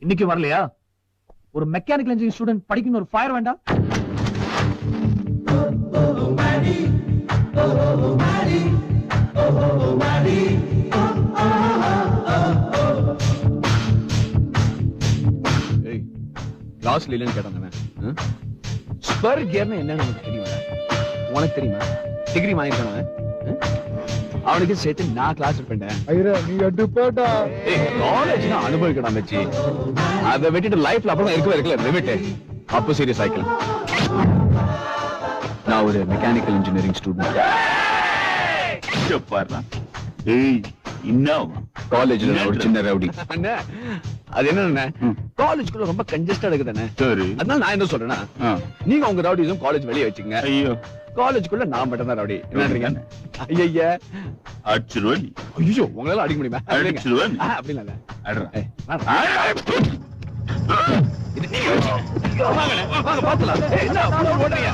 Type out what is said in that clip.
இன்னைக்கு வரலையா? ஒரு மெக்கானிக்கல் இன்ஜினியரிங் ஸ்டூடெண்ட் படிக்கணும், ஒரு ஃபயர் வேண்டாம்? கிளாஸ்ல இல்லைன்னு கேட்டாங்க. ஸ்பர் கியர்னு என்னன்னு உனக்கு தெரியுமா? உனக்கு தெரியுமா? டிகிரி வாங்கிருக்கானவன் அவனுக்கு சேர்த்து நான் கிளாஸ் இருப்பேன். காலேஜ் அனுபவிக்கணும் மச்சி. அதை விட்டுட்டு லைஃப்ல அப்புறம் இருக்கல லிமிட். அப்போ சீரியஸ் ஆயிக்கலாம். நான் ஒரு மெக்கானிக்கல் இன்ஜினியரிங் ஸ்டூடெண்ட். இன்னும் காலேஜ்ல ஒரு சின்ன ரவுடி. அது என்ன காலேஜ்குள்ள ரொம்ப கன்ஜஸ்டா இருக்குதானே. அதனால நான் என்ன சொல்றேன்னா, நீங்க உங்க ரவுடிஸும் காலேஜ் வெளியே வச்சுங்க. ஐயோ, காலேஜ்குள்ள நான் மட்டும் தான் ரவுடி. என்னன்றீங்க? ஐயா அடிச்சிருவன். ஐயோ, உங்களால அடிக்க முடியுமா? அடிச்சிருவன். அப்படி இல்ல. இது நீங்க வாங்க பாத்தலாம். என்ன ஓடுறீங்க?